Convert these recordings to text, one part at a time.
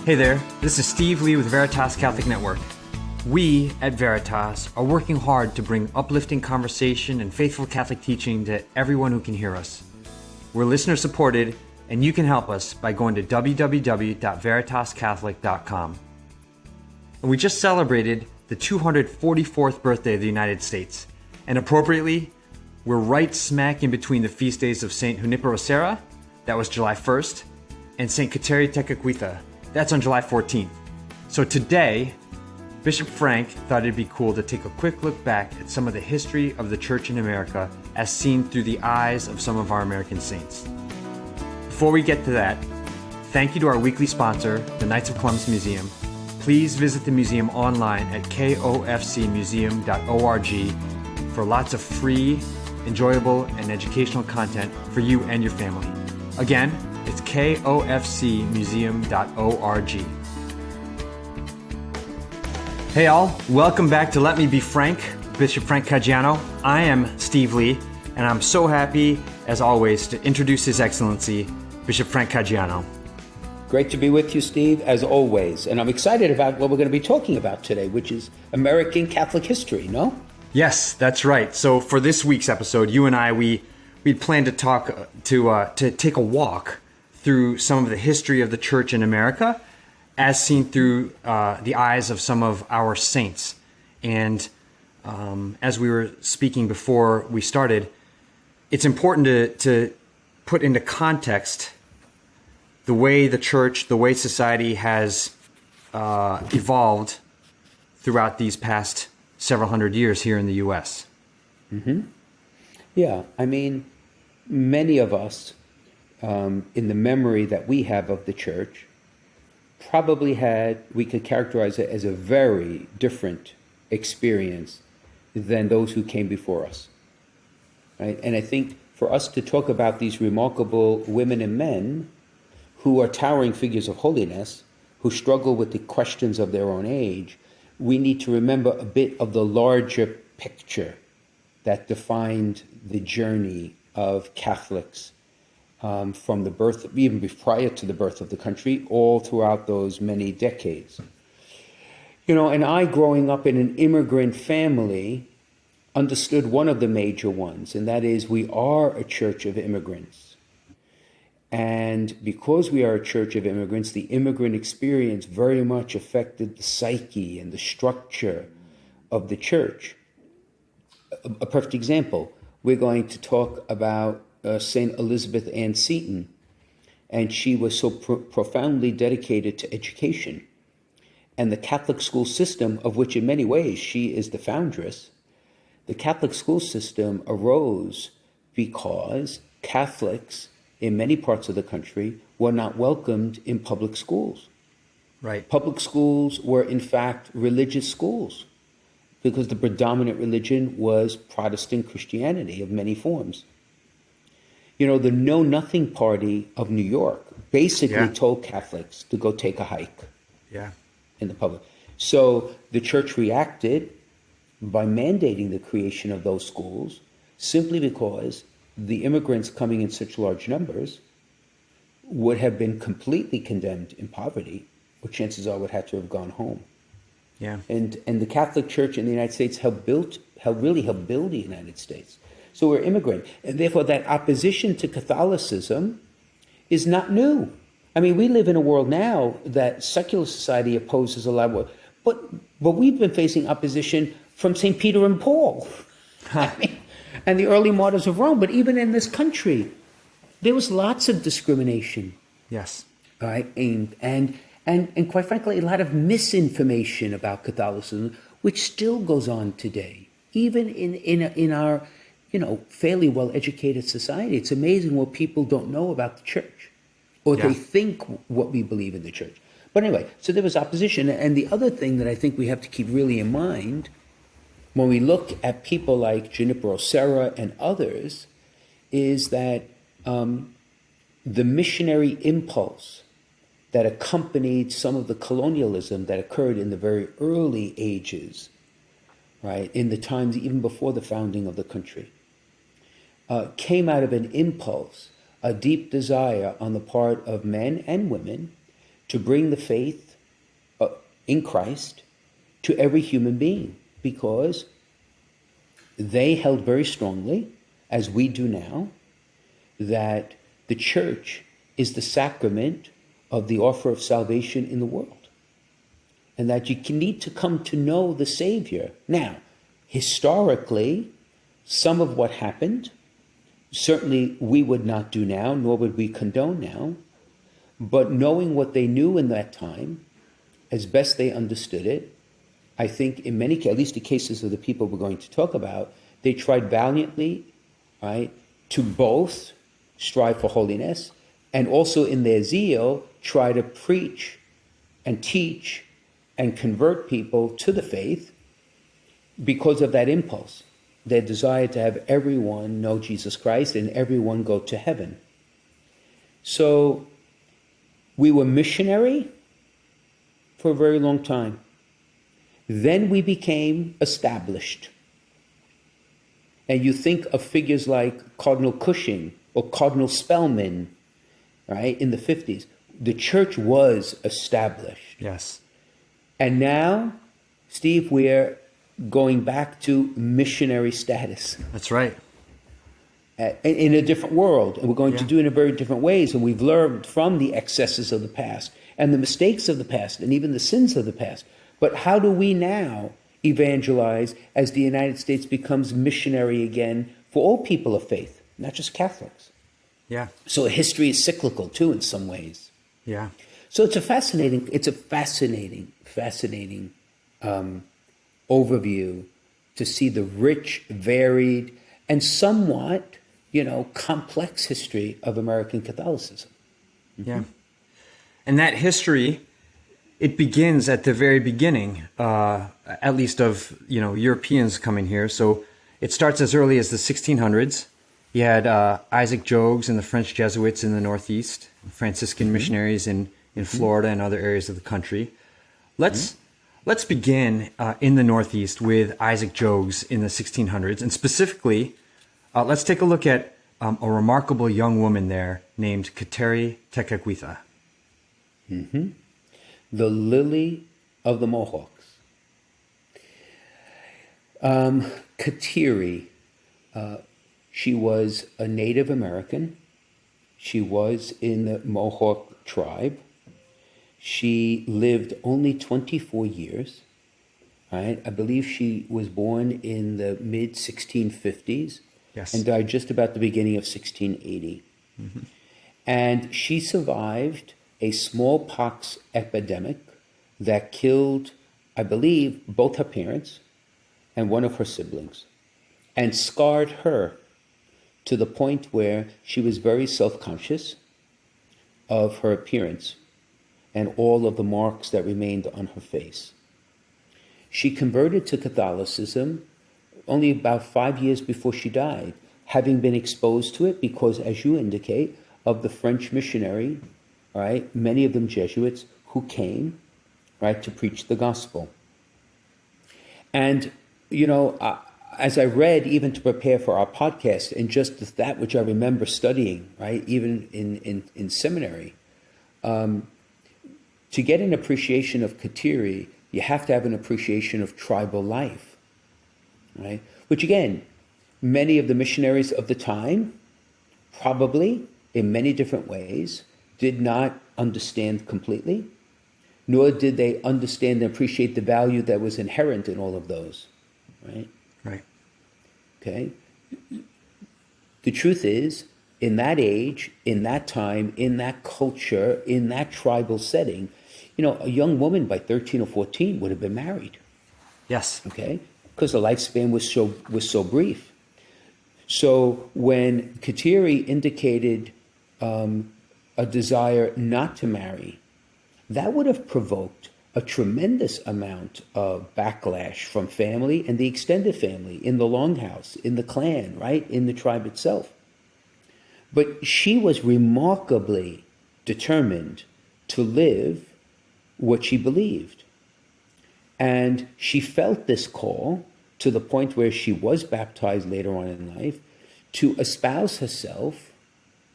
Hey there, this is Steve Lee with Veritas Catholic Network. We at Veritas are working hard to bring uplifting conversation and faithful Catholic teaching to everyone who can hear us. We're listener supported, and you can help us by going to www.veritascatholic.com. And we just celebrated the 244th birthday of the United States. And appropriately, we're right smack in between the feast days of St. Junipero Serra, that was July 1st, and St. Kateri Tekakwitha, that's on July 14th. So today, Bishop Frank thought it'd be cool to take a quick look back at some of the history of the Church in America as seen through the eyes of some of our American saints. Before we get to that, thank you to our weekly sponsor, the Knights of Columbus Museum. Please visit the museum online at kofcmuseum.org for lots of free, enjoyable, and educational content for you and your family. Again, it's kofcmuseum.org. Hey all, welcome back to Let Me Be Frank, Bishop Frank Caggiano. I am Steve Lee, and I'm so happy, as always, to introduce His Excellency, Bishop Frank Caggiano. Great to be with you, Steve, as always. And I'm excited about what we're going to be talking about today, which is American Catholic history, no? Yes, that's right. So for this week's episode, you and I, we'd planned to talk, to take a walk through some of the history of the Church in America as seen through the eyes of some of our saints. And as we were speaking before we started, it's important to put into context the way the Church, the way society has evolved throughout these past several hundred years here in the U.S. Mm-hmm. Yeah, I mean, many of us, in the memory that we have of the Church, probably we could characterize it as a very different experience than those who came before us. Right? And I think for us to talk about these remarkable women and men who are towering figures of holiness, who struggle with the questions of their own age, we need to remember a bit of the larger picture that defined the journey of Catholics from the birth, even prior to the birth of the country, all throughout those many decades. You know, and I, growing up in an immigrant family, understood one of the major ones, and that is we are a church of immigrants. And because we are a church of immigrants, the immigrant experience very much affected the psyche and the structure of the church. A perfect example, we're going to talk about St. Elizabeth Ann Seton, and she was so profoundly dedicated to education. And the Catholic school system, of which in many ways she is the foundress, the Catholic school system arose because Catholics in many parts of the country were not welcomed in public schools. Right. Public schools were, in fact, religious schools because the predominant religion was Protestant Christianity of many forms. You know, the Know Nothing Party of New York basically told Catholics to go take a hike in the public. So the church reacted by mandating the creation of those schools simply because the immigrants coming in such large numbers would have been completely condemned in poverty, or chances are would have to have gone home. Yeah. And the Catholic Church in the United States really helped build the United States. So we're immigrant. And therefore that opposition to Catholicism is not new. I mean, we live in a world now that secular society opposes a lot of, but we've been facing opposition from St. Peter and Paul. I mean, and the early martyrs of Rome. But even in this country, there was lots of discrimination. Yes. All right. And quite frankly, a lot of misinformation about Catholicism, which still goes on today, even in our, fairly well-educated society. It's amazing what people don't know about the church, or they think what we believe in the church. But anyway, so there was opposition. And the other thing that I think we have to keep really in mind when we look at people like Junipero Serra and others is that the missionary impulse that accompanied some of the colonialism that occurred in the very early ages, right, in the times even before the founding of the country, came out of an impulse, a deep desire on the part of men and women to bring the faith in Christ to every human being, because they held very strongly, as we do now, that the church is the sacrament of the offer of salvation in the world, and that you need to come to know the Savior. Now, historically, some of what happened, certainly we would not do now, nor would we condone now, but knowing what they knew in that time, as best they understood it, I think in many cases, at least the cases of the people we're going to talk about, they tried valiantly, right, to both strive for holiness and also in their zeal try to preach and teach and convert people to the faith because of that impulse, their desire to have everyone know Jesus Christ and everyone go to heaven. So we were missionary for a very long time. Then we became established. And you think of figures like Cardinal Cushing or Cardinal Spellman, right, in the 50s. The church was established. Yes. And now, Steve, we're going back to missionary status. That's right. In a different world. And we're going to do it in very different ways. And we've learned from the excesses of the past and the mistakes of the past and even the sins of the past. But how do we now evangelize as the United States becomes missionary again for all people of faith, not just Catholics? Yeah. So history is cyclical too in some ways. Yeah. So it's a fascinating overview to see the rich, varied, and somewhat, complex history of American Catholicism. Mm-hmm. Yeah. And that history, it begins at the very beginning, at least of, Europeans coming here. So it starts as early as the 1600s. You had Isaac Jogues and the French Jesuits in the Northeast, Franciscan missionaries in Florida and other areas of the country. Let's begin in the Northeast with Isaac Jogues in the 1600s. And specifically, let's take a look at a remarkable young woman there named Kateri Tekakwitha. Mm-hmm. The lily of the Mohawks. Kateri, she was a Native American. She was in the Mohawk tribe. She lived only 24 years. Right? I believe she was born in the mid-1650s. Yes. And died just about the beginning of 1680. Mm-hmm. And she survived a smallpox epidemic that killed, I believe, both her parents and one of her siblings, and scarred her to the point where she was very self-conscious of her appearance and all of the marks that remained on her face. She converted to Catholicism only about 5 years before she died, having been exposed to it because, as you indicate, of the French missionary, right, many of them Jesuits, who came, right, to preach the gospel. And, as I read, even to prepare for our podcast, and just that which I remember studying, right, even in seminary, to get an appreciation of Kateri, you have to have an appreciation of tribal life. Right? Which again, many of the missionaries of the time, probably in many different ways, did not understand completely, nor did they understand and appreciate the value that was inherent in all of those. Right? Right. Okay? The truth is, in that age, in that time, in that culture, in that tribal setting, a young woman by 13 or 14 would have been married. Yes. Okay? Because the lifespan was so brief. So when Kateri indicated a desire not to marry, that would have provoked a tremendous amount of backlash from family and the extended family, in the longhouse, in the clan, right, in the tribe itself. But she was remarkably determined to live what she believed. And she felt this call to the point where she was baptized later on in life to espouse herself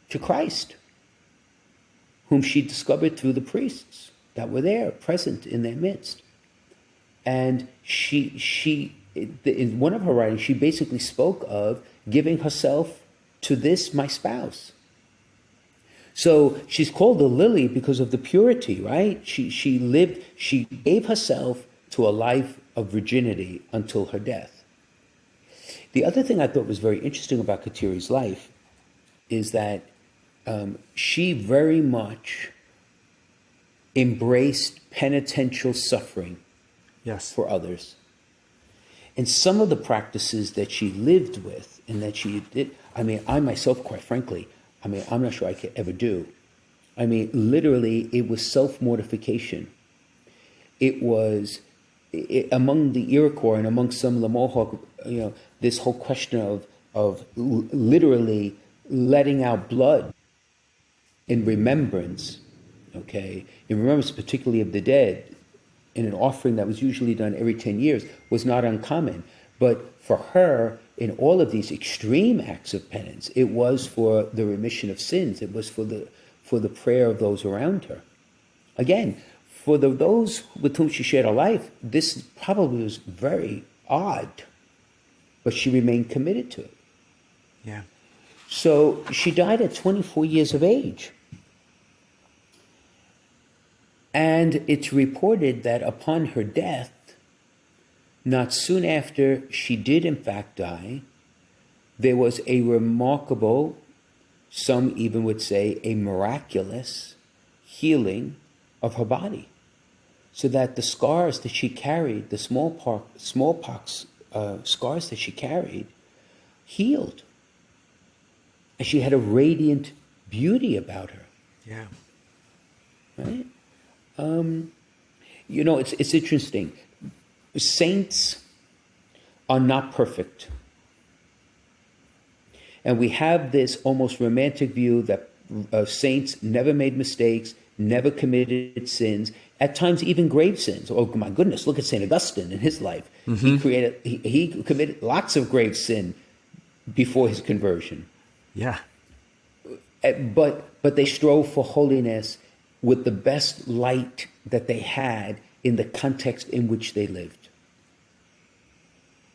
to Christ, whom she discovered through the priests that were there, present in their midst. And in one of her writings, she basically spoke of giving herself to this, my spouse. So she's called a lily because of the purity, right? She gave herself to a life of virginity until her death. The other thing I thought was very interesting about Kateri's life is that she very much embraced penitential suffering for others. And some of the practices that she lived with and that she did, I myself, quite frankly, I'm not sure I could ever do. Literally, it was self-mortification. It was, among the Iroquois and among some of the Mohawks, this whole question of literally letting out blood in remembrance, in remembrance particularly of the dead, in an offering that was usually done every 10 years, was not uncommon. But for her, in all of these extreme acts of penance, it was for the remission of sins. It was for the prayer of those around her. Again, for those with whom she shared her life, this probably was very odd, but she remained committed to it. Yeah. So she died at 24 years of age. And it's reported that upon her death, not soon after she did in fact die, there was a remarkable, some even would say a miraculous, healing of her body. So that the scars that she carried, the smallpox scars that she carried, healed. And she had a radiant beauty about her. Yeah. Right? It's interesting. Saints are not perfect. And we have this almost romantic view that saints never made mistakes, never committed sins, at times even grave sins. Oh my goodness, look at St. Augustine in his life. Mm-hmm. He committed lots of grave sin before his conversion. Yeah. But they strove for holiness with the best light that they had in the context in which they lived.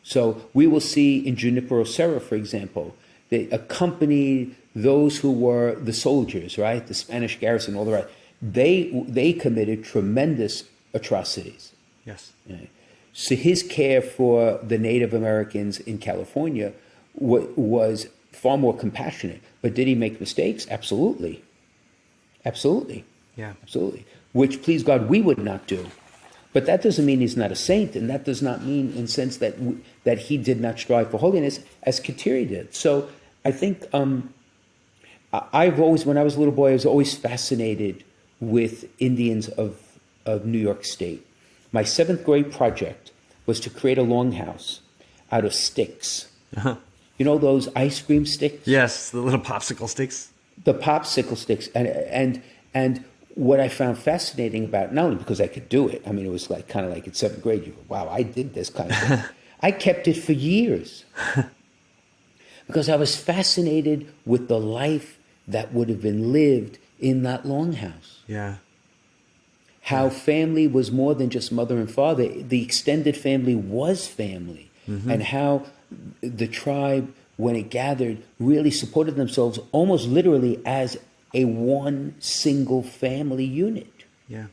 So we will see in Junipero Serra, for example, they accompanied those who were the soldiers, right? The Spanish garrison, all the rest. They committed tremendous atrocities. Yes. Right? So his care for the Native Americans in California was far more compassionate. But did he make mistakes? Absolutely. Absolutely. Yeah. Absolutely. Which, please God, we would not do. But that doesn't mean he's not a saint, and that does not mean, in the sense that he did not strive for holiness, as Kateri did. So I think I've always, when I was a little boy, I was always fascinated with Indians of New York State. My 7th grade project was to create a longhouse out of sticks. Uh-huh. You know those ice cream sticks? Yes, the little popsicle sticks. The popsicle sticks, and what I found fascinating about, not only because I could do it, it was like kind of like in 7th grade, wow, I did this kind of thing. I kept it for years because I was fascinated with the life that would have been lived in that longhouse. Yeah. How family was more than just mother and father. The extended family was family. Mm-hmm. And how the tribe, when it gathered, really supported themselves almost literally as a one single family unit. Yeah.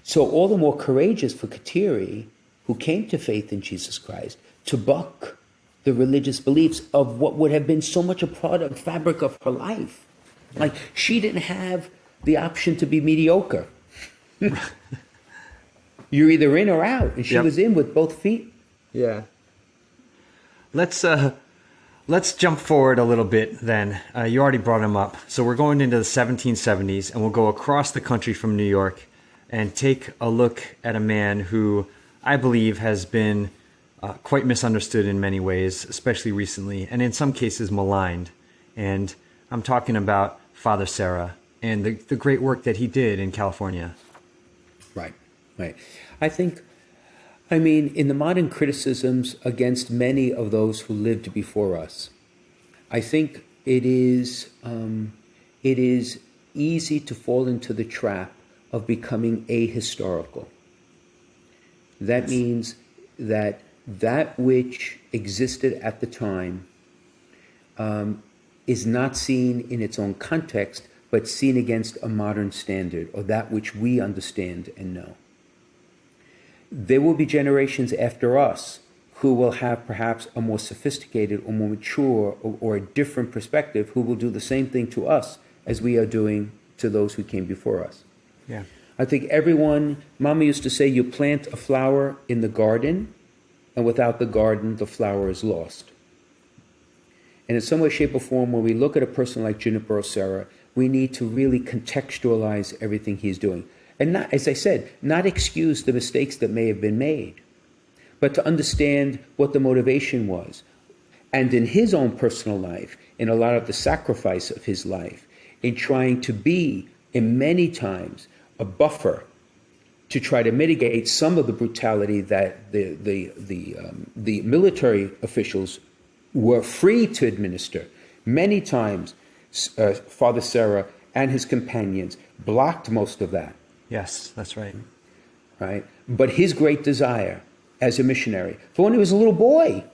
So all the more courageous for Kateri, who came to faith in Jesus Christ, to buck the religious beliefs of what would have been so much a part of the fabric of her life. Yeah. Like, she didn't have the option to be mediocre. You're either in or out, and she was in with both feet. Yeah. Let's jump forward a little bit then. You already brought him up. So we're going into the 1770s, and we'll go across the country from New York and take a look at a man who I believe has been quite misunderstood in many ways, especially recently, and in some cases maligned. And I'm talking about Father Serra and the great work that he did in California. Right. I think, in the modern criticisms against many of those who lived before us, I think it is easy to fall into the trap of becoming ahistorical. That means that which existed at the time is not seen in its own context, but seen against a modern standard, or that which we understand and know. There will be generations after us who will have perhaps a more sophisticated or more mature or a different perspective, who will do the same thing to us as we are doing to those who came before us. Yeah. I think Mama used to say, you plant a flower in the garden, and without the garden, the flower is lost. And in some way, shape, or form, when we look at a person like Junipero Serra, we need to really contextualize everything he's doing. And not, as I said, not excuse the mistakes that may have been made, but to understand what the motivation was. And in his own personal life, in a lot of the sacrifice of his life, in trying to be, in many times, a buffer to try to mitigate some of the brutality that the military officials were free to administer. Many times, Father Serra and his companions blocked most of that. Yes, that's right. Right? But his great desire as a missionary, for when he was a little boy,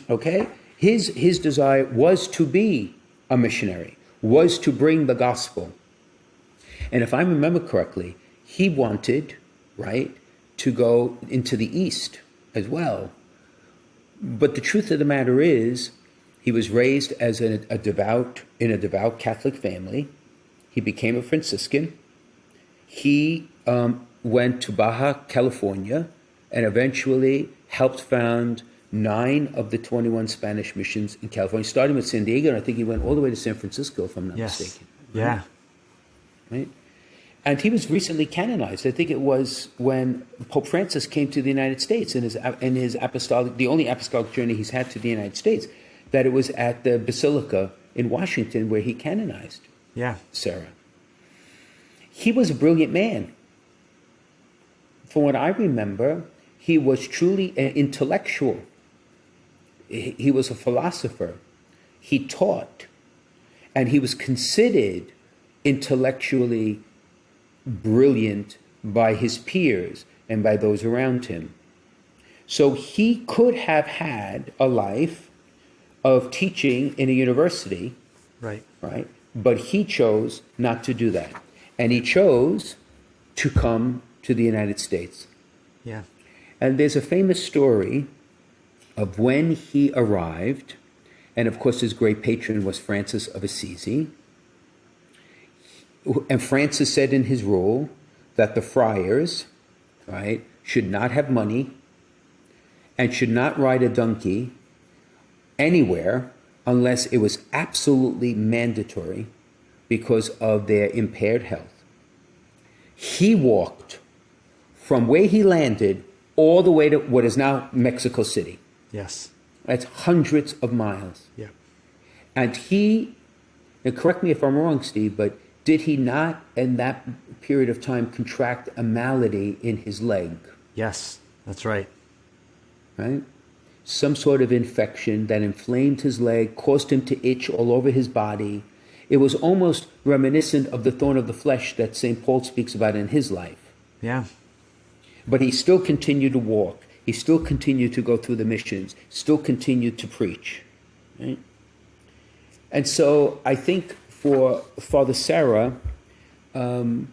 okay, his desire was to be a missionary, was to bring the gospel. And if I remember correctly, he wanted, right, to go into the East as well. But the truth of the matter is, he was raised as in a devout Catholic family. He became a Franciscan. He went to Baja California and eventually helped found 9 of the 21 Spanish missions in California, starting with San Diego, and I think he went all the way to San Francisco, if I'm not mistaken. Yeah. Right? And he was recently canonized. I think it was when Pope Francis came to the United States in his apostolic, the only apostolic journey he's had to the United States, that it was at the Basilica in Washington where he canonized Serra. He was a brilliant man. From what I remember, he was truly an intellectual. He was a philosopher. He taught, and he was considered intellectually brilliant by his peers and by those around him. So he could have had a life of teaching in a university, right? But he chose not to do that. And he chose to come to the United States. Yeah. And there's a famous story of when he arrived, and of course his great patron was Francis of Assisi. And Francis said in his rule that the friars, right, should not have money and should not ride a donkey anywhere unless it was absolutely mandatory because of their impaired health. He walked from where he landed all the way to what is now Mexico City. Yes. That's hundreds of miles. Yeah. And and correct me if I'm wrong, Steve, but did he not, in that period of time, contract a malady in his leg? Yes, that's right. Right? Some sort of infection that inflamed his leg, caused him to itch all over his body. It was almost reminiscent of the thorn of the flesh that St. Paul speaks about in his life. Yeah. But he still continued to walk. He still continued to go through the missions, still continued to preach. Right? And so I think for Father Serra, one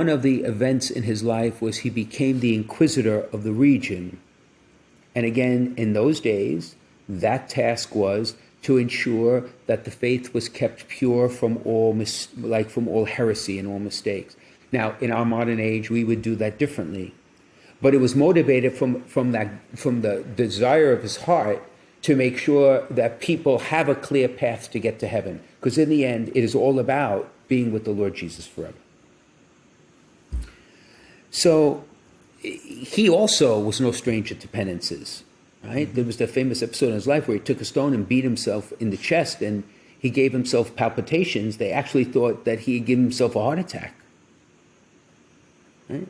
of the events in his life was he became the inquisitor of the region. And again, in those days, that task was to ensure that the faith was kept pure from all from all heresy and all mistakes. Now, in our modern age, we would do that differently. But it was motivated from the desire of his heart to make sure that people have a clear path to get to heaven. Because in the end, it is all about being with the Lord Jesus forever. So he also was no stranger to penances, right? There was the famous episode in his life where he took a stone and beat himself in the chest, and he gave himself palpitations. They actually thought that he had given himself a heart attack. Right?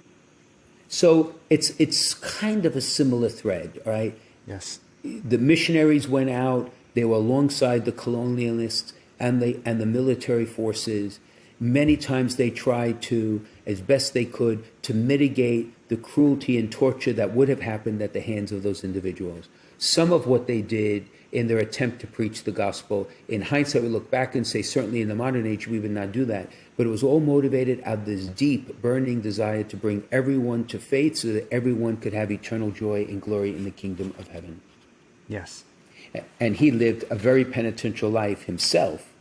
So it's kind of a similar thread, right? Yes. The missionaries went out, they were alongside the colonialists, and the military forces, many times they tried to, as best they could, to mitigate the cruelty and torture that would have happened at the hands of those individuals. Some of what they did in their attempt to preach the gospel, in hindsight, we look back and say, certainly in the modern age, we would not do that. But it was all motivated out of this deep, burning desire to bring everyone to faith so that everyone could have eternal joy and glory in the kingdom of heaven. Yes. And he lived a very penitential life himself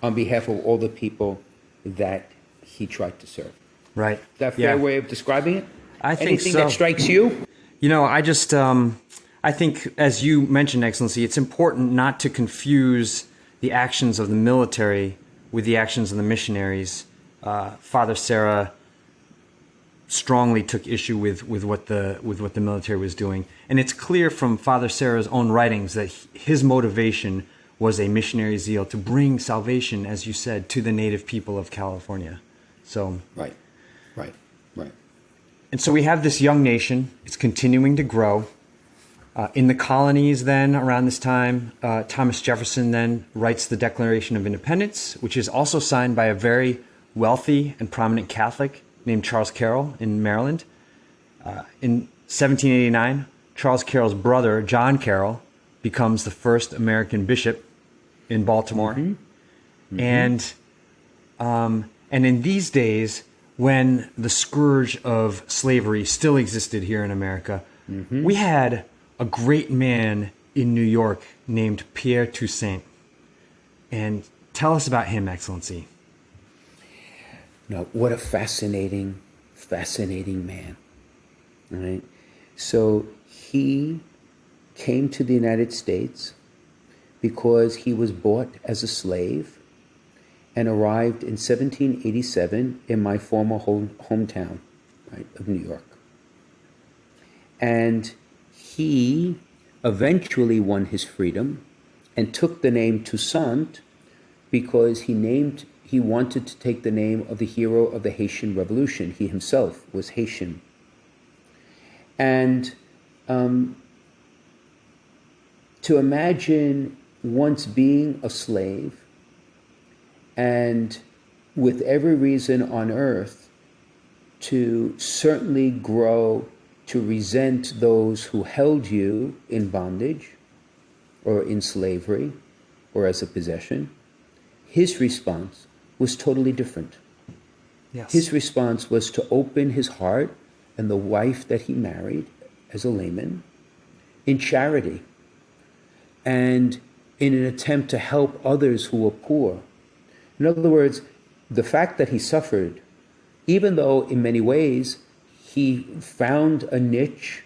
on behalf of all the people that he tried to serve. Right. Is that a fair way of describing it? I think Anything so. that strikes you? You know, I think, as you mentioned, Excellency, it's important not to confuse the actions of the military with the actions of the missionaries. Father Serra strongly took issue with what the military was doing, and it's clear from Father Serra's own writings that his motivation was a missionary zeal to bring salvation, as you said, to the native people of California. So Right. And so we have this young nation. It's continuing to grow. In the colonies then, around this time, Thomas Jefferson then writes the Declaration of Independence, which is also signed by a very wealthy and prominent Catholic named Charles Carroll in Maryland. In 1789, Charles Carroll's brother, John Carroll, becomes the first American bishop in Baltimore. Mm-hmm. Mm-hmm. And in these days, when the scourge of slavery still existed here in America, mm-hmm. we had a great man in New York named Pierre Toussaint. And tell us about him, Excellency. No, what a fascinating man. All right? So he came to the United States because he was bought as a slave and arrived in 1787 in my former hometown, right, of New York. And he eventually won his freedom and took the name Toussaint because he wanted to take the name of the hero of the Haitian Revolution. He himself was Haitian. And to imagine once being a slave and with every reason on earth to certainly grow to resent those who held you in bondage or in slavery or as a possession, his response was totally different. Yes. His response was to open his heart and the wife that he married as a layman in charity and in an attempt to help others who were poor. In other words, the fact that he suffered, even though in many ways he found a niche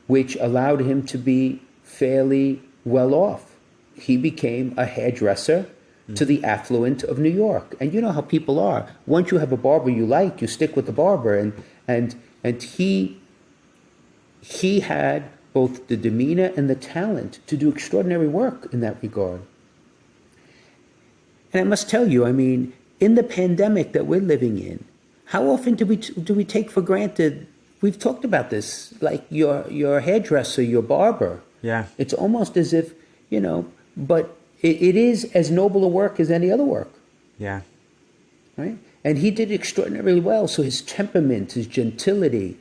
which allowed him to be fairly well off. He became a hairdresser to the affluent of New York. And you know how people are. Once you have a barber you like, you stick with the barber. And he had both the demeanor and the talent to do extraordinary work in that regard. And I must tell you, I mean, in the pandemic that we're living in, how often do we take for granted? We've talked about this, like your hairdresser, your barber. Yeah. It's almost as if, but it is as noble a work as any other work. Yeah. Right? And he did extraordinarily well. So his temperament, his gentility,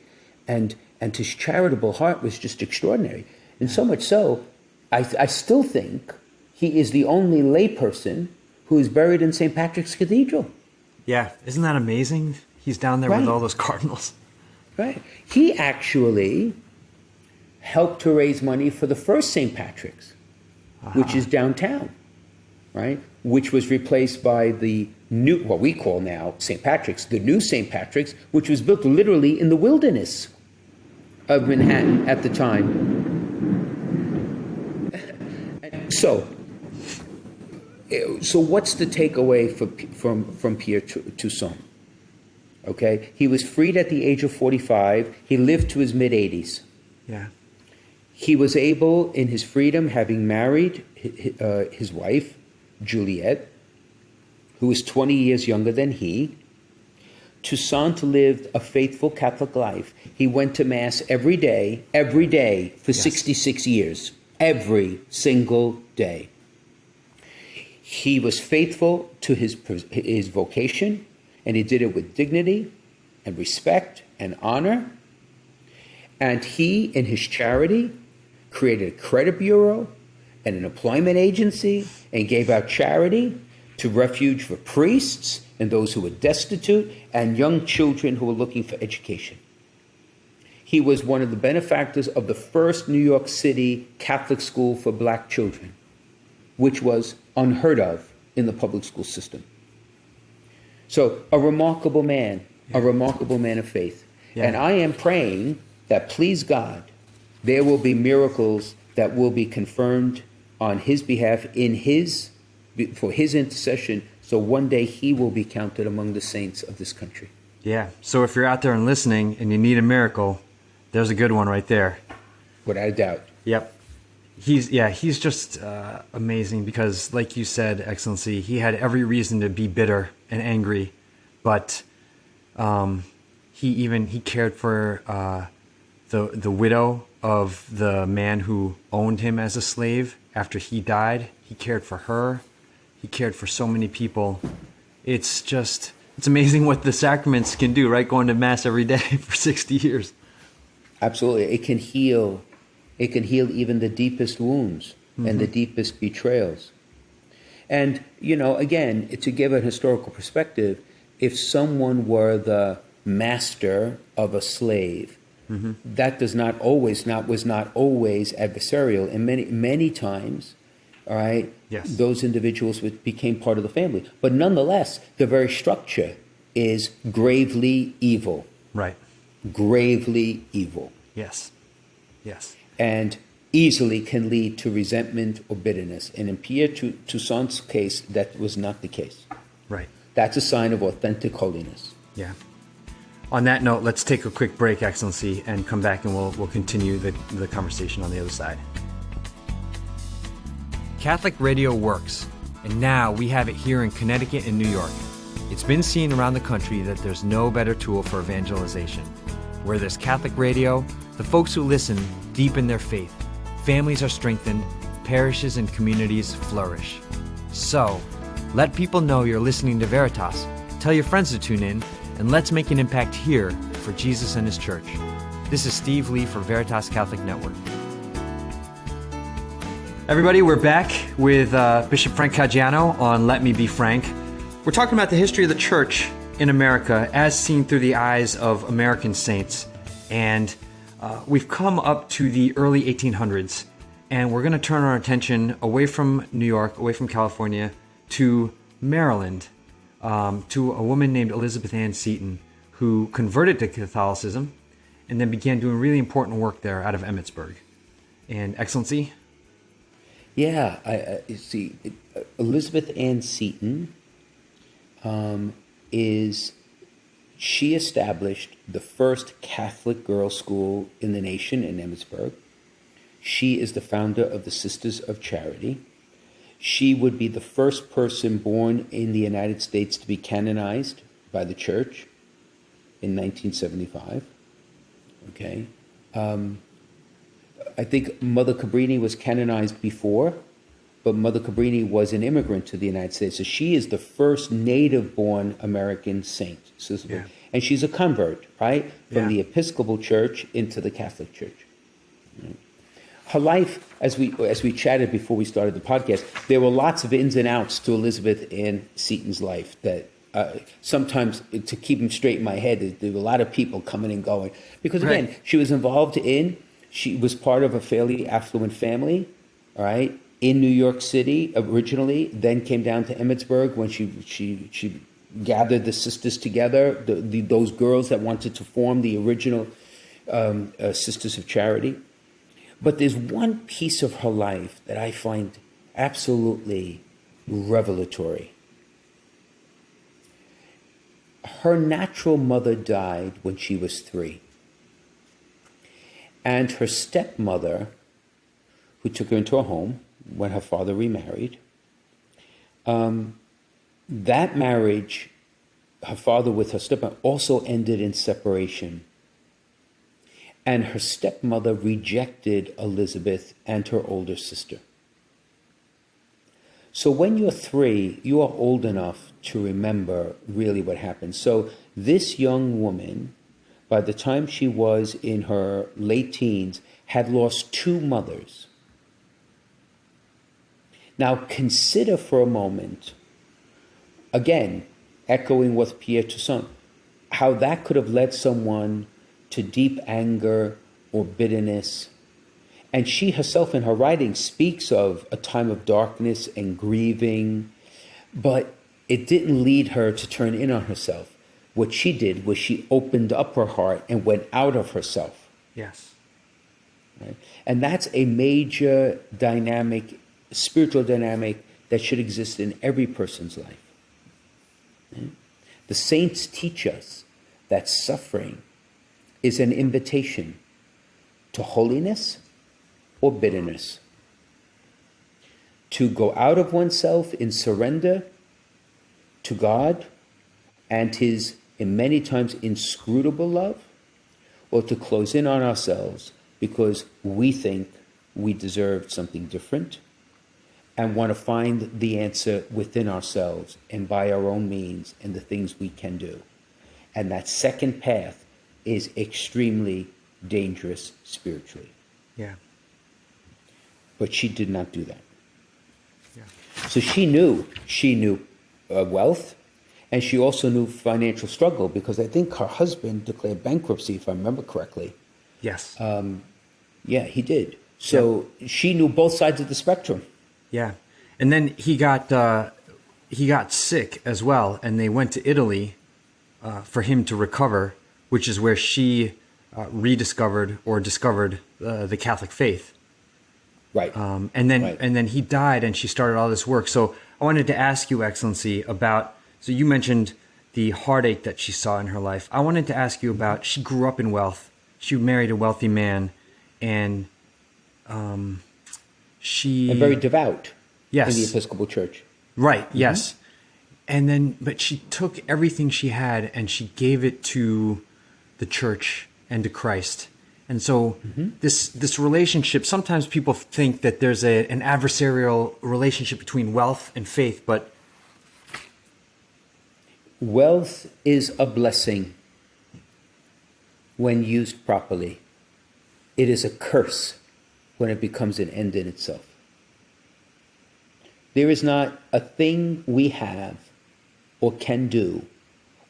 and his charitable heart was just extraordinary. And so much so, I still think he is the only layperson who is buried in St. Patrick's Cathedral. Yeah. Isn't that amazing? He's down there with all those cardinals. Right. He actually helped to raise money for the first St. Patrick's, which is downtown, right? Which was replaced by the new, what we call now St. Patrick's, the new St. Patrick's, which was built literally in the wilderness of Manhattan at the time. So what's the takeaway from Pierre Toussaint? Okay, he was freed at the age of 45. He lived to his mid-80s. Yeah. He was able, in his freedom, having married his wife, Juliet, who was 20 years younger than he, Toussaint lived a faithful Catholic life. He went to Mass every day, for 66 years, every single day. He was faithful to his vocation, and he did it with dignity and respect and honor. And he, in his charity, created a credit bureau and an employment agency and gave out charity to refuge for priests and those who were destitute and young children who were looking for education. He was one of the benefactors of the first New York City Catholic school for black children, which was unheard of in the public school system. So a remarkable man, a remarkable man of faith. Yeah. And I am praying that, please God, there will be miracles that will be confirmed on his behalf for his intercession, so one day he will be counted among the saints of this country. Yeah. So if you're out there and listening and you need a miracle, there's a good one right there. Without a doubt. Yep. He's just amazing because, like you said, Excellency, he had every reason to be bitter and angry, but he cared for the widow of the man who owned him as a slave after he died. He cared for her. He cared for so many people. It's amazing what the sacraments can do, right? Going to Mass every day for 60 years. Absolutely. It can heal even the deepest wounds and the deepest betrayals. And, again, to give a historical perspective, if someone were the master of a slave, that was not always adversarial. And many times, all right, yes, those individuals became part of the family. But nonetheless, the very structure is gravely evil. Right. Gravely evil. Yes. Yes. And easily can lead to resentment or bitterness. And in Pierre Toussaint's case, that was not the case. Right. That's a sign of authentic holiness. Yeah. On that note, let's take a quick break, Excellency, and come back and we'll continue the conversation on the other side. Catholic radio works, and now we have it here in Connecticut and New York. It's been seen around the country that there's no better tool for evangelization. Where there's Catholic radio, the folks who listen deepen their faith, families are strengthened, parishes and communities flourish. So, let people know you're listening to Veritas, tell your friends to tune in, and let's make an impact here for Jesus and His Church. This is Steve Lee for Veritas Catholic Network. Everybody, we're back with Bishop Frank Caggiano on Let Me Be Frank. We're talking about the history of the Church in America as seen through the eyes of American saints. And we've come up to the early 1800s, and we're going to turn our attention away from New York, away from California, to Maryland, to a woman named Elizabeth Ann Seton, who converted to Catholicism and then began doing really important work there out of Emmitsburg. And Excellency? Yeah, Elizabeth Ann Seton she established the first Catholic girls' school in the nation in Emmitsburg. She is the founder of the Sisters of Charity. She would be the first person born in the United States to be canonized by the Church in 1975. Okay. I think Mother Cabrini was canonized before, but Mother Cabrini was an immigrant to the United States. So she is the first native-born American saint. Yeah. And she's a convert, right? From the Episcopal Church into the Catholic Church. Right? Her life, as we chatted before we started the podcast, there were lots of ins and outs to Elizabeth Ann Seton's life that sometimes, to keep them straight in my head, there were a lot of people coming and going. Because again, right, she was part of a fairly affluent family, all right, in New York City originally, then came down to Emmitsburg when she gathered the sisters together, those girls that wanted to form the original Sisters of Charity. But there's one piece of her life that I find absolutely revelatory. Her natural mother died when she was 3. And her stepmother, who took her into a home when her father remarried, that marriage, her father with her stepmother, also ended in separation. And her stepmother rejected Elizabeth and her older sister. So when you're 3, you are old enough to remember really what happened. So this young woman, by the time she was in her late teens, had lost 2 mothers. Now consider for a moment, again, echoing what Pierre Toussaint, how that could have led someone to deep anger or bitterness. And she herself in her writing speaks of a time of darkness and grieving, but it didn't lead her to turn in on herself. What she did was she opened up her heart and went out of herself. Yes. Right? And that's a major dynamic, spiritual dynamic that should exist in every person's life. Right? The saints teach us that suffering is an invitation to holiness or bitterness, to go out of oneself in surrender to God and his, in many times, inscrutable love, or to close in on ourselves because we think we deserved something different and want to find the answer within ourselves and by our own means and the things we can do. And that second path is extremely dangerous spiritually. Yeah. But she did not do that. Yeah. So she knew wealth, and she also knew financial struggle, because I think her husband declared bankruptcy, if I remember correctly. Yes. Yeah, he did. So she knew both sides of the spectrum. Yeah. And then he got sick as well, and they went to Italy for him to recover, which is where she rediscovered or discovered the Catholic faith. Right. And then he died, and she started all this work. So I wanted to ask you, Excellency, about, so you mentioned the heartache that she saw in her life. I wanted to ask you about, she grew up in wealth. She married a wealthy man, and she... And very devout. Yes. In the Episcopal Church. Right, yes. And then, but she took everything she had and she gave it to the church and to Christ. And so this relationship, sometimes people think that there's an adversarial relationship between wealth and faith, but... Wealth is a blessing when used properly. It is a curse when it becomes an end in itself. There is not a thing we have or can do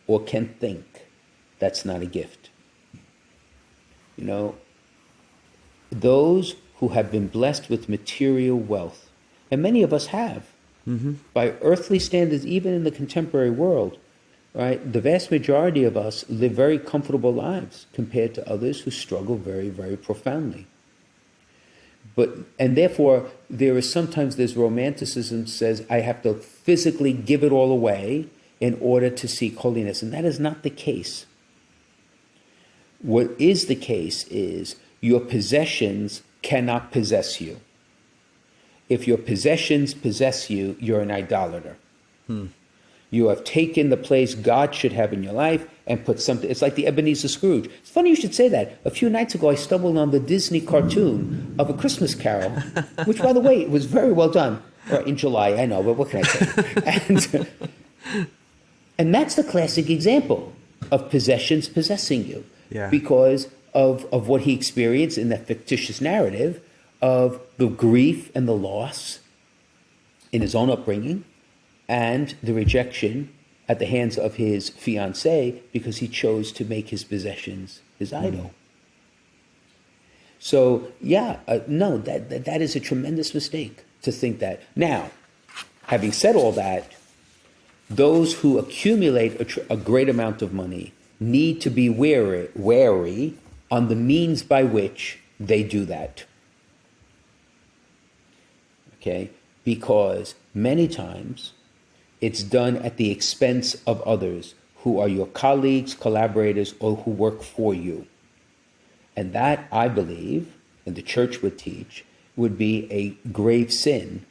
or can think that's not a gift. You know, those who have been blessed with material wealth, and many of us have, by earthly standards, even in the contemporary world, right? The vast majority of us live very comfortable lives compared to others who struggle very, very profoundly. And therefore, there's romanticism says, I have to physically give it all away in order to seek holiness. And that is not the case. What is the case is your possessions cannot possess you. If your possessions possess you, you're an idolater. You have taken the place God should have in your life and put something. It's like the Ebenezer Scrooge. It's funny you should say that. A few nights ago, I stumbled on the Disney cartoon of A Christmas Carol, which, by the way, was very well done. Or in July, I know, but what can I say? And that's the classic example of possessions possessing you. Yeah. Because of what he experienced in that fictitious narrative of the grief and the loss in his own upbringing, and the rejection at the hands of his fiancée because he chose to make his possessions his idol. So, no, that is a tremendous mistake to think that. Now, having said all that, those who accumulate a great amount of money need to be wary on the means by which they do that. Okay? Because many times it's done at the expense of others who are your colleagues, collaborators, or who work for you. And that, I believe, and the church would teach, would be a grave sin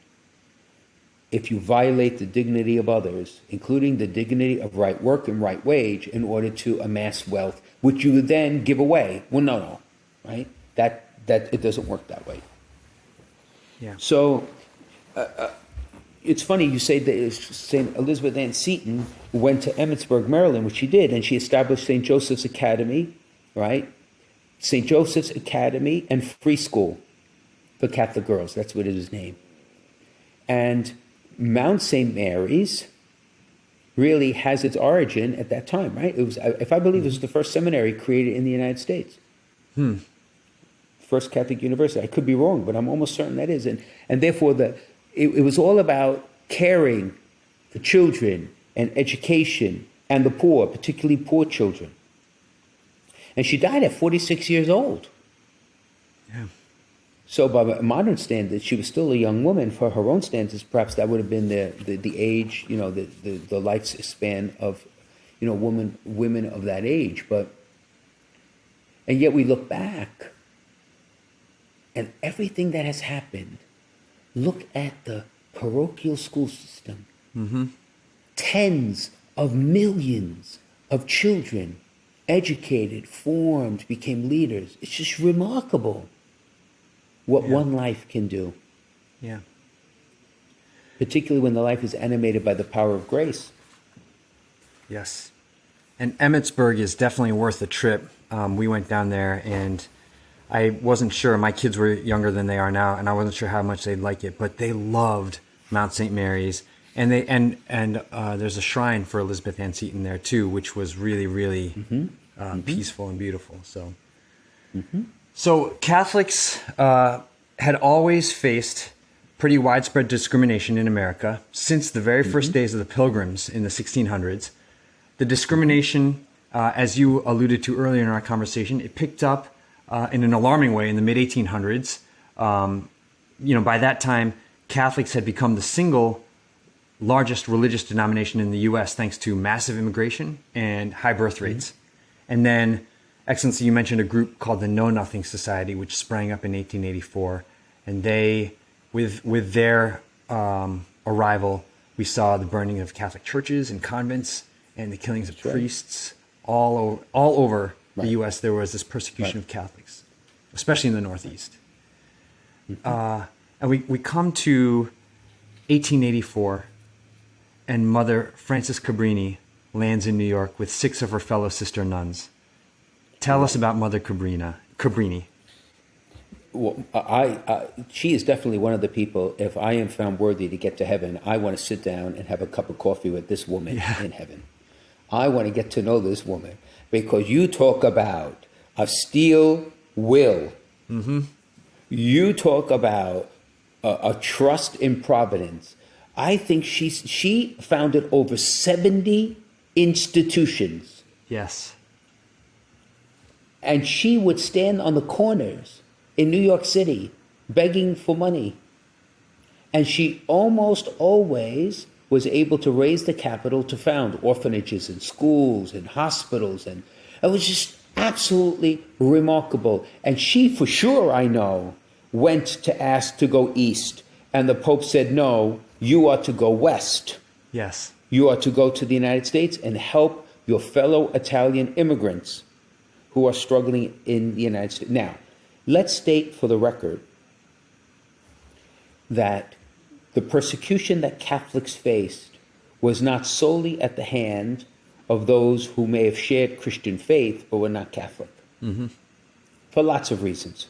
if you violate the dignity of others, including the dignity of right work and right wage, in order to amass wealth, which you then give away. Well, no, right? That it doesn't work that way. Yeah. So it's funny you say that St. Elizabeth Ann Seton went to Emmitsburg, Maryland, which she did, and she established St. Joseph's Academy, right? St. Joseph's Academy and Free School for Catholic girls. That's what it is named. And Mount St. Mary's really has its origin at that time, right? It was, if I believe, it was the first seminary created in the United States. First Catholic university. I could be wrong, but I'm almost certain that is. And therefore, it was all about caring for children and education and the poor, particularly poor children. And she died at 46 years old. Yeah. So by modern standards, she was still a young woman. For her own standards, perhaps that would have been the age, the lifespan of, women of that age. And yet we look back, and everything that has happened, look at the parochial school system. Tens of millions of children educated, formed, became leaders. It's just remarkable what one life can do. Yeah. Particularly when the life is animated by the power of grace. Yes. And Emmitsburg is definitely worth a trip. We went down there, and I wasn't sure. My kids were younger than they are now, and I wasn't sure how much they'd like it, but they loved Mount St. Mary's. And there's a shrine for Elizabeth Ann Seton there too, which was really, really peaceful and beautiful. So Catholics had always faced pretty widespread discrimination in America since the very first days of the Pilgrims in the 1600s. The discrimination, as you alluded to earlier in our conversation, it picked up in an alarming way in the mid-1800s. By that time, Catholics had become the single largest religious denomination in the U.S. thanks to massive immigration and high birth rates. And then, Excellency, you mentioned a group called the Know Nothing Society, which sprang up in 1884. And they, with their arrival, we saw the burning of Catholic churches and convents and the killings of priests all over the U.S. There was this persecution of Catholics, especially in the Northeast. And we come to 1884, and Mother Frances Cabrini lands in New York with 6 of her fellow sister nuns. Tell us about Mother Cabrini. Well, she is definitely one of the people, if I am found worthy to get to heaven, I want to sit down and have a cup of coffee with this woman in heaven. I want to get to know this woman, because you talk about a steel will. You talk about a trust in providence. I think she founded over 70 institutions. Yes. And she would stand on the corners in New York City begging for money. And she almost always was able to raise the capital to found orphanages and schools and hospitals. And it was just absolutely remarkable. And she, for sure, I know, went to ask to go east. And the Pope said, no, you are to go west. Yes. You are to go to the United States and help your fellow Italian immigrants who are struggling in the United States. Now, let's state for the record that the persecution that Catholics faced was not solely at the hand of those who may have shared Christian faith but were not Catholic, for lots of reasons.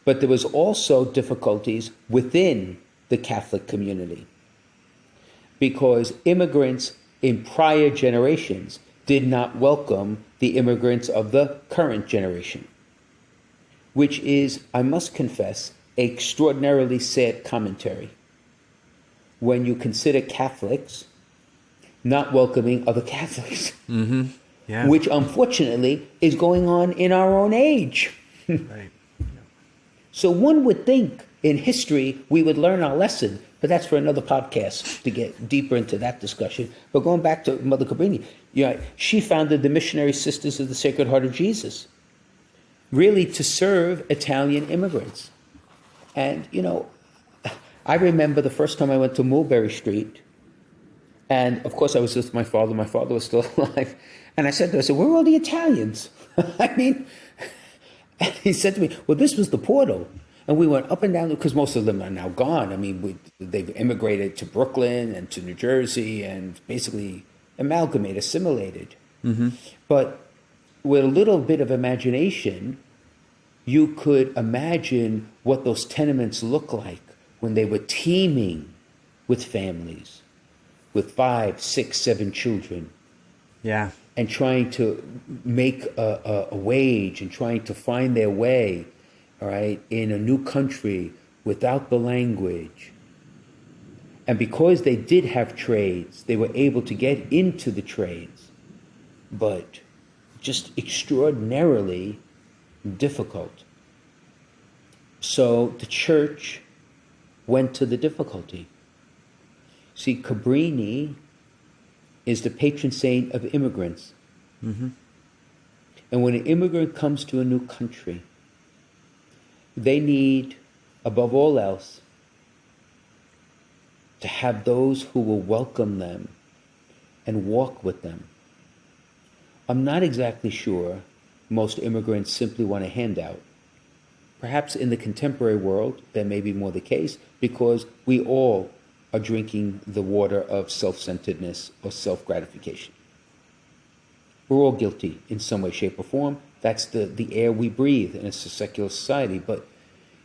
But there was also difficulties within the Catholic community, because immigrants in prior generations did not welcome the immigrants of the current generation, which is, I must confess, extraordinarily sad commentary when you consider Catholics not welcoming other Catholics, which unfortunately is going on in our own age. Right. So one would think in history we would learn our lesson, but that's for another podcast to get deeper into that discussion. But going back to Mother Cabrini, she founded the Missionary Sisters of the Sacred Heart of Jesus, really to serve Italian immigrants. And, I remember the first time I went to Mulberry Street, and of course I was with my father. My father was still alive. And I said to him, where are all the Italians? And he said to me, well, this was the portal. And we went up and down, because most of them are now gone. I mean, they've immigrated to Brooklyn and to New Jersey and basically assimilated. But with a little bit of imagination, you could imagine what those tenements look like when they were teeming with families, with 5, 6, 7 children. Yeah. And trying to make a wage and trying to find their way, all right, in a new country without the language. And because they did have trades, they were able to get into the trades, but just extraordinarily difficult. So the church went to the difficulty. See, Cabrini is the patron saint of immigrants. And when an immigrant comes to a new country, they need, above all else, to have those who will welcome them and walk with them. I'm not exactly sure most immigrants simply want a handout. Perhaps in the contemporary world, that may be more the case, because we all are drinking the water of self-centeredness or self-gratification. We're all guilty in some way, shape, or form. That's the air we breathe, and it's a secular society. But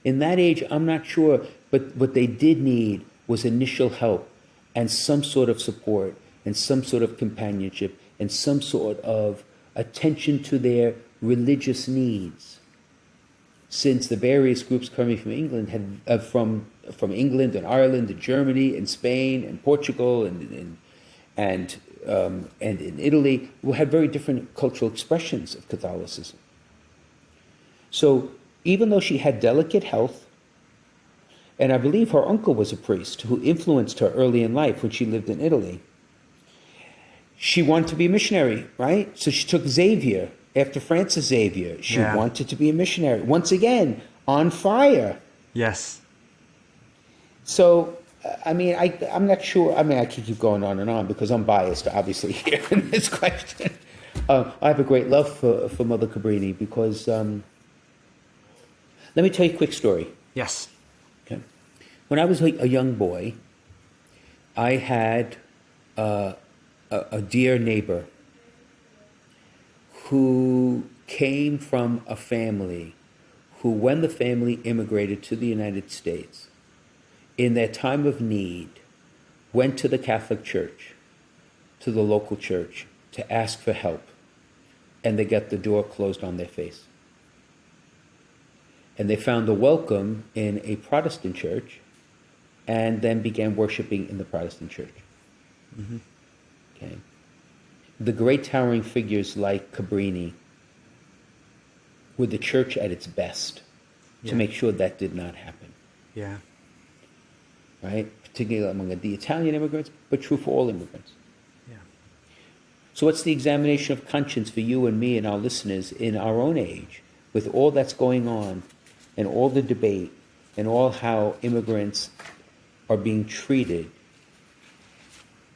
in that age, I'm not sure. But what they did need was initial help and some sort of support and some sort of companionship and some sort of attention to their religious needs. Since the various groups coming from England had from England and Ireland and Germany and Spain and Portugal and in Italy, we had very different cultural expressions of Catholicism. So even though she had delicate health, and I believe her uncle was a priest who influenced her early in life when she lived in Italy, she wanted to be a missionary, right? So she took Xavier. After Francis Xavier, she wanted to be a missionary. Once again, on fire. Yes. So, I mean, I'm not sure. I mean, I could keep going on and on because I'm biased, obviously, here in this question. I have a great love for Mother Cabrini because, let me tell you a quick story. Yes. Okay. When I was a young boy, I had a dear neighbor who came from a family who, when the family immigrated to the United States, in their time of need, went to the Catholic Church, to the local church, to ask for help, and they got the door closed on their face. And they found a welcome in a Protestant church, and then began worshiping in the Protestant church. Okay. The great towering figures like Cabrini were the church at its best to make sure that did not happen. Yeah. Right? Particularly among the Italian immigrants, but true for all immigrants. Yeah. So what's the examination of conscience for you and me and our listeners in our own age, with all that's going on and all the debate and all how immigrants are being treated?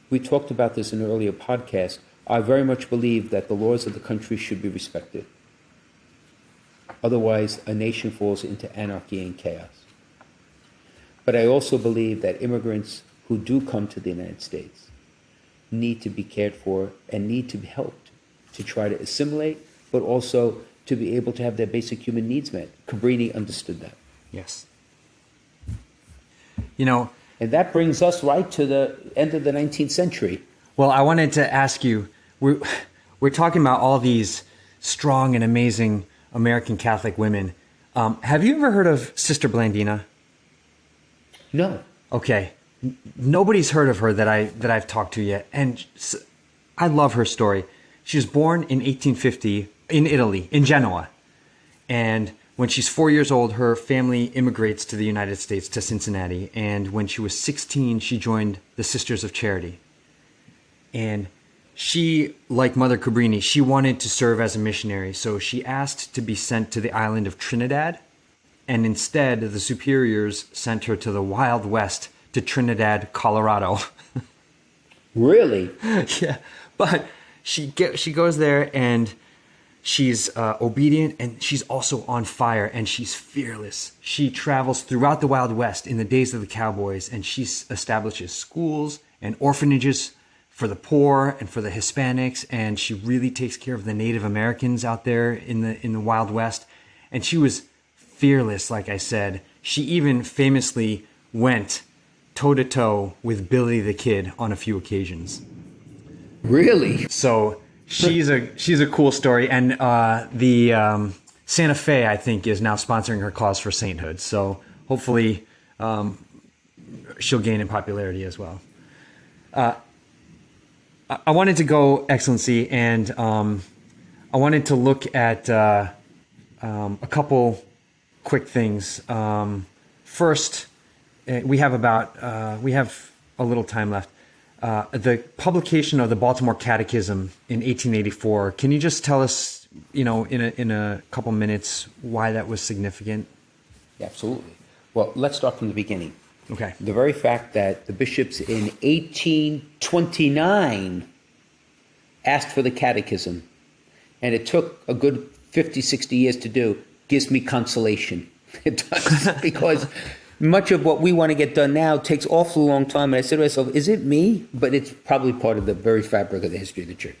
We talked about this in an earlier podcast. I very much believe that the laws of the country should be respected. Otherwise, a nation falls into anarchy and chaos. But I also believe that immigrants who do come to the United States need to be cared for and need to be helped to try to assimilate, but also to be able to have their basic human needs met. Cabrini understood that. Yes. You know, and that brings us right to the end of the 19th century. Well, I wanted to ask you, we're talking about all these strong and amazing American Catholic women. Have you ever heard of Sister Blandina? No. Okay. Nobody's heard of her that I've talked to yet. And I love her story. She was born in 1850 in Italy, in Genoa. And when she's 4 years old, her family immigrates to the United States, to Cincinnati. And when she was 16, she joined the Sisters of Charity. And she, like Mother Cabrini, she wanted to serve as a missionary. So she asked to be sent to the island of Trinidad. And instead, the superiors sent her to the Wild West, to Trinidad, Colorado. Really? Yeah. But she goes there, and She's obedient, and she's also on fire, and she's fearless. She travels throughout the Wild West in the days of the cowboys, and she establishes schools and orphanages for the poor and for the Hispanics, and she really takes care of the Native Americans out there in the Wild West. And she was fearless, like I said. She even famously went toe-to-toe with Billy the Kid on a few occasions. Really? So she's a cool story, and the Santa Fe, I think, is now sponsoring her cause for sainthood. So hopefully she'll gain in popularity as well. I wanted to go, Excellency, and I wanted to look at a couple quick things. First, we have a little time left. The publication of the Baltimore Catechism in 1884. Can you just tell us, in a couple minutes, why that was significant? Absolutely. Well, let's start from the beginning. Okay. The very fact that the bishops in 1829 asked for the catechism, and it took a good 50, 60 years to do, gives me consolation. It does, because much of what we want to get done now takes awfully long time. And I said to myself, is it me? But it's probably part of the very fabric of the history of the church.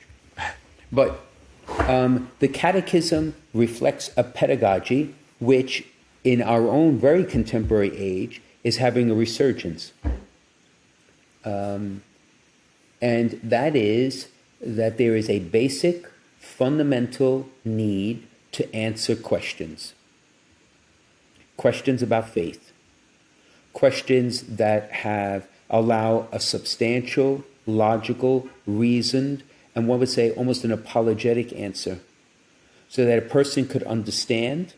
But the catechism reflects a pedagogy which, in our own very contemporary age, is having a resurgence. And that is that there is a basic, fundamental need to answer questions. Questions about faith. Questions that allow a substantial, logical, reasoned, and one would say almost an apologetic answer, so that a person could understand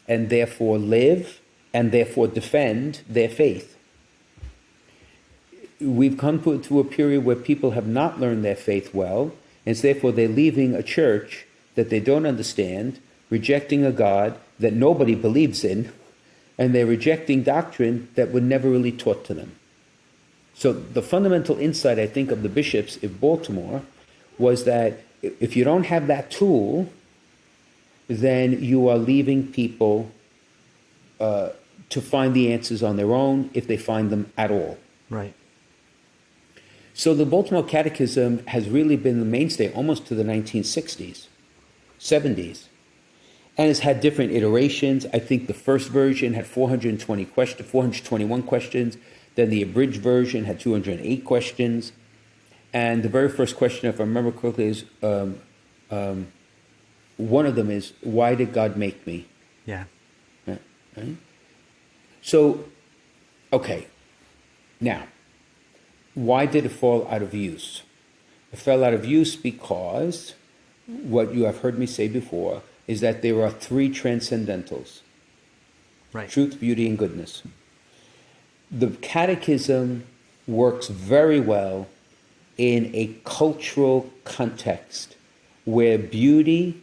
and therefore live and therefore defend their faith. We've come to a period where people have not learned their faith well, and so therefore they're leaving a church that they don't understand, rejecting a God that nobody believes in, and they're rejecting doctrine that were never really taught to them. So the fundamental insight, I think, of the bishops of Baltimore was that if you don't have that tool, then you are leaving people to find the answers on their own, if they find them at all. Right. So the Baltimore Catechism has really been the mainstay almost to the 1960s, 70s. And it's had different iterations. I think the first version had 421 questions. Then the abridged version had 208 questions. And the very first question, if I remember correctly, is one of them is, why did God make me? Yeah. Right? So, okay. Now, why did it fall out of use? It fell out of use because what you have heard me say before is that there are three transcendentals. Right. Truth, beauty, and goodness. The catechism works very well in a cultural context where beauty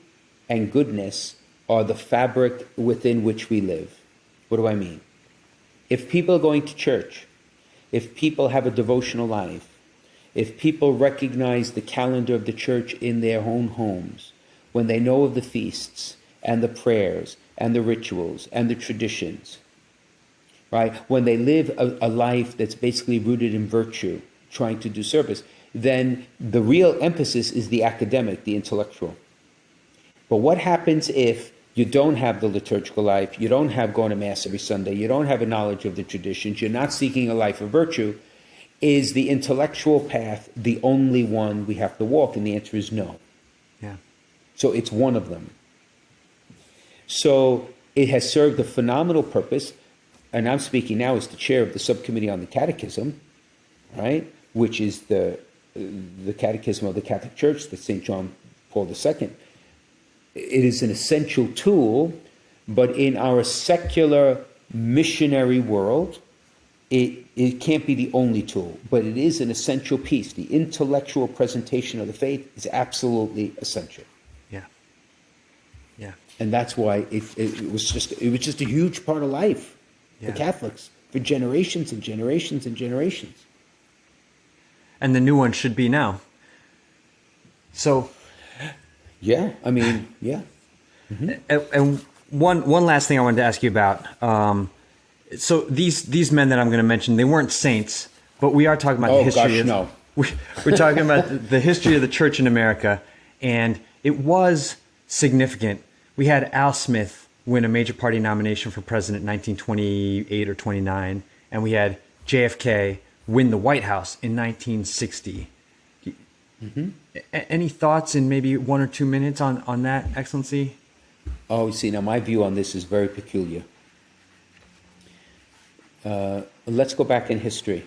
and goodness are the fabric within which we live. What do I mean? If people are going to church, if people have a devotional life, if people recognize the calendar of the church in their own homes, when they know of the feasts and the prayers and the rituals and the traditions, right? When they live a life that's basically rooted in virtue, trying to do service, then the real emphasis is the academic, the intellectual. But what happens if you don't have the liturgical life, you don't have going to Mass every Sunday, you don't have a knowledge of the traditions, you're not seeking a life of virtue? Is the intellectual path the only one we have to walk? And the answer is no. Yeah. So it's one of them. So it has served a phenomenal purpose, and I'm speaking now as the chair of the subcommittee on the Catechism, right, which is the Catechism of the Catholic Church, the St. John Paul II. It is an essential tool, but in our secular missionary world, it can't be the only tool, but it is an essential piece. The intellectual presentation of the faith is absolutely essential. Yeah. Yeah. And that's why it was just a huge part of life for Catholics for generations and generations and generations. And the new one should be now. So Yeah, I mean, yeah. And one last thing I wanted to ask you about. So these men that I'm going to mention, they weren't saints, but we are talking about the history. We're talking about the history of the church in America, and it was significant. We had Al Smith win a major party nomination for president in 1928 or 29, and we had JFK win the White House in 1960. Any thoughts in maybe 1 or 2 minutes on that, Excellency? Oh, you see, now my view on this is very peculiar. Let's go back in history.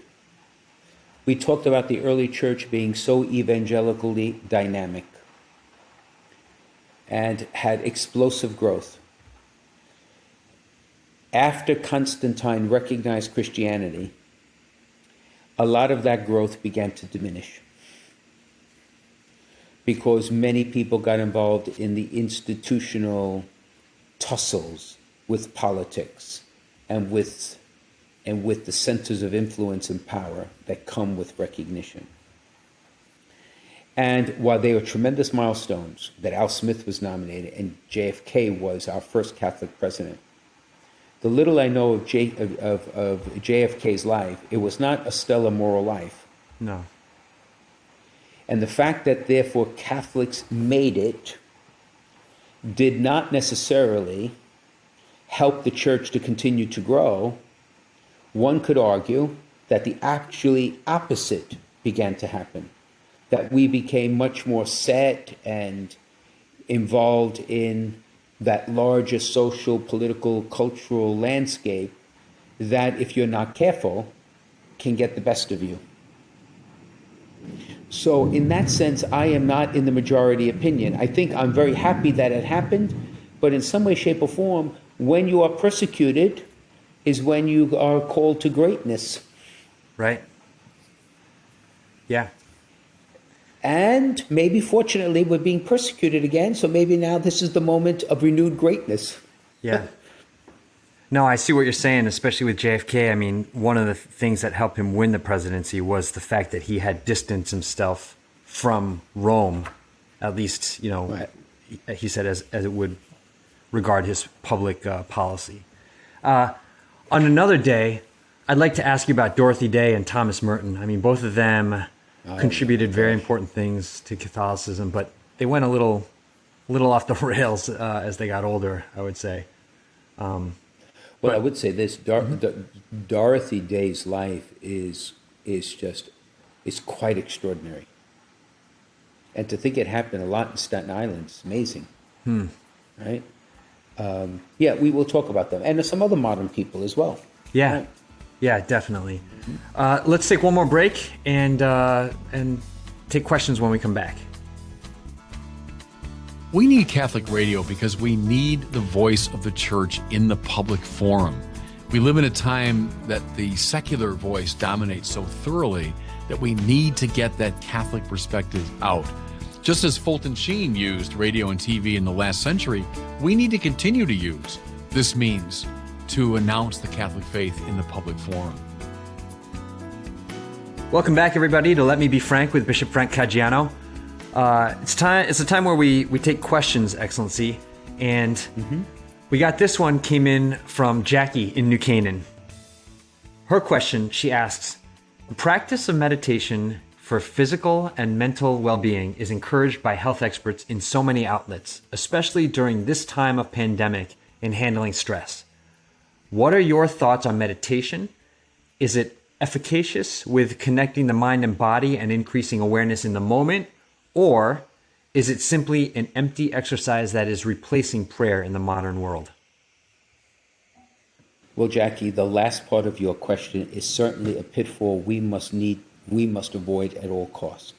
We talked about the early church being so evangelically dynamic and had explosive growth. After Constantine recognized Christianity, a lot of that growth began to diminish because many people got involved in the institutional tussles with politics and with the centers of influence and power that come with recognition. And while they were tremendous milestones, that Al Smith was nominated and JFK was our first Catholic president, the little I know of JFK's life, it was not a stellar moral life. No. And the fact that therefore Catholics made it did not necessarily help the church to continue to grow. One could argue that the actually opposite began to happen, that we became much more set and involved in that larger social, political, cultural landscape that, if you're not careful, can get the best of you. So in that sense, I am not in the majority opinion. I think I'm very happy that it happened, but in some way, shape, or form, when you are persecuted is when you are called to greatness. Right. Yeah. And maybe, fortunately, we're being persecuted again, so maybe now this is the moment of renewed greatness. Yeah. No, I see what you're saying, especially with JFK. I mean, one of the things that helped him win the presidency was the fact that he had distanced himself from Rome, at least, Right. He said, as it would regard his public policy. On another day, I'd like to ask you about Dorothy Day and Thomas Merton. I mean, both of them contributed very important things to Catholicism, but they went a little off the rails as they got older, I would say. I would say this: Dorothy Day's life is quite extraordinary, and to think it happened a lot in Staten Island is amazing, right? Yeah, we will talk about them, and there's some other modern people as well. Yeah, right? Yeah, definitely. Let's take one more break and take questions when we come back. We need Catholic radio because we need the voice of the church in the public forum. We live in a time that the secular voice dominates so thoroughly that we need to get that Catholic perspective out. Just as Fulton Sheen used radio and TV in the last century, we need to continue to use. This means to announce the Catholic faith in the public forum. Welcome back, everybody, to Let Me Be Frank with Bishop Frank Caggiano. It's a time where we take questions, Excellency, and we got this one came in from Jackie in New Canaan. Her question, she asks, the practice of meditation for physical and mental well-being is encouraged by health experts in so many outlets, especially during this time of pandemic in handling stress. What are your thoughts on meditation? Is it efficacious with connecting the mind and body and increasing awareness in the moment? Or is it simply an empty exercise that is replacing prayer in the modern world? Well, Jackie, the last part of your question is certainly a pitfall we must avoid at all cost.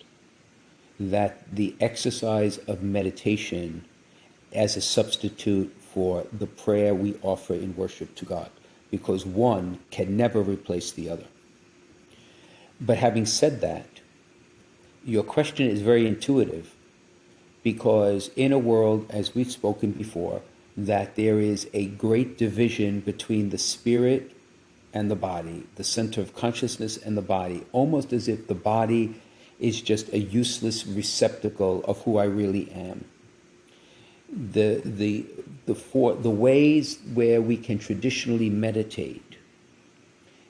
That the exercise of meditation as a substitute for the prayer we offer in worship to God, because one can never replace the other. But having said that, your question is very intuitive, because in a world, as we've spoken before, that there is a great division between the spirit and the body, the center of consciousness and the body, almost as if the body is just a useless receptacle of who I really am. the ways where we can traditionally meditate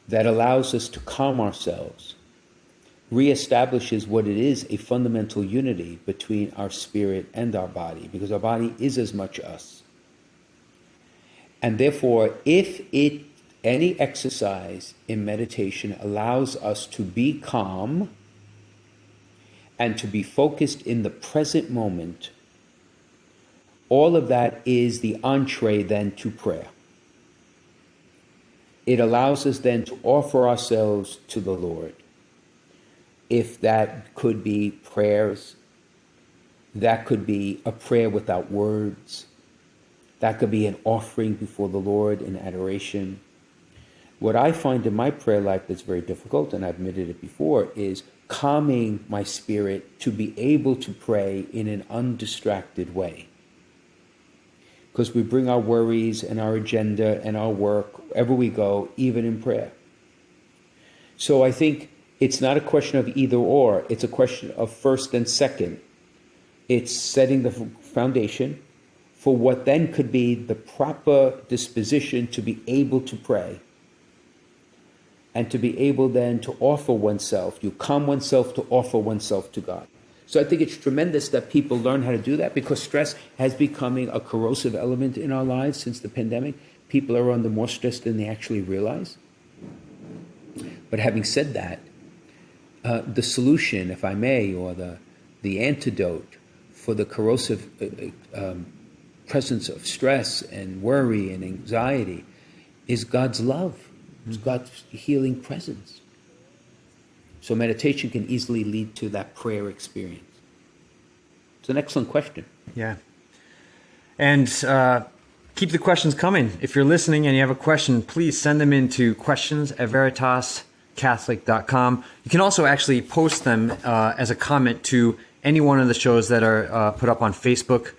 that allows us to calm ourselves reestablishes what it is, a fundamental unity between our spirit and our body, because our body is as much us. And therefore, if any exercise in meditation allows us to be calm and to be focused in the present moment, all of that is the entree then to prayer. It allows us then to offer ourselves to the Lord. If that could be prayers, that could be a prayer without words, that could be an offering before the Lord in adoration. What I find in my prayer life that's very difficult, and I've admitted it before, is calming my spirit to be able to pray in an undistracted way. Because we bring our worries and our agenda and our work wherever we go, even in prayer. So I think it's not a question of either or, it's a question of first and second. It's setting the foundation for what then could be the proper disposition to be able to pray. And to be able then to offer oneself, you calm oneself to offer oneself to God. So I think it's tremendous that people learn how to do that, because stress has becoming a corrosive element in our lives since the pandemic. People are under more stress than they actually realize. But having said that, the solution, if I may, or the antidote for the corrosive presence of stress and worry and anxiety is God's love. It's God's healing presence. So meditation can easily lead to that prayer experience. It's an excellent question. Yeah. And keep the questions coming. If you're listening and you have a question, please send them in to questions@veritascatholic.com. You can also actually post them as a comment to any one of the shows that are put up on Facebook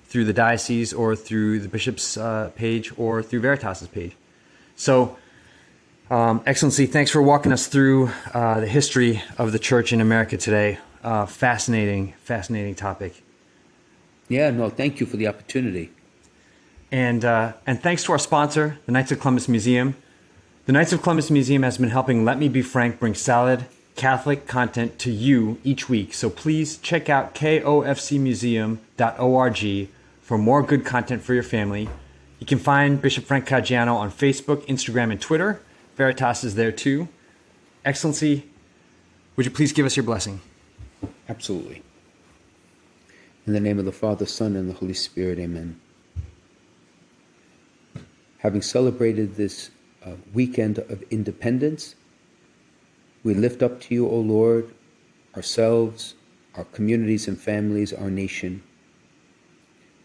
through the diocese or through the bishop's page or through Veritas's page. So, Excellency, thanks for walking us through the history of the Church in America today. Fascinating topic. Yeah, no, thank you for the opportunity. And thanks to our sponsor, the Knights of Columbus Museum. The Knights of Columbus Museum has been helping Let Me Be Frank bring solid Catholic content to you each week. So please check out kofcmuseum.org for more good content for your family. You can find Bishop Frank Caggiano on Facebook, Instagram, and Twitter. Veritas is there too. Excellency, would you please give us your blessing? Absolutely. In the name of the Father, Son, and the Holy Spirit, amen. Having celebrated this weekend of independence, we lift up to you, O Lord, ourselves, our communities and families, our nation.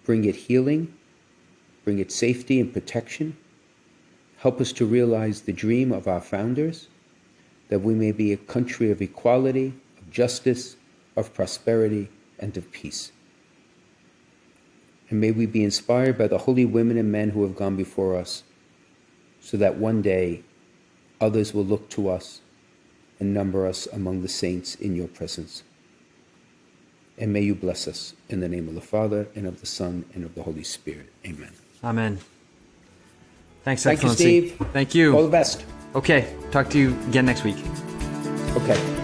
Bring it healing, bring it safety and protection. Help us to realize the dream of our founders, that we may be a country of equality, of justice, of prosperity, and of peace. And may we be inspired by the holy women and men who have gone before us, so that one day others will look to us and number us among the saints in your presence. And may you bless us in the name of the Father, and of the Son, and of the Holy Spirit. Amen. Amen. Thanks, Thank you, Excellency. Steve. Thank you. All the best. Okay, talk to you again next week. Okay.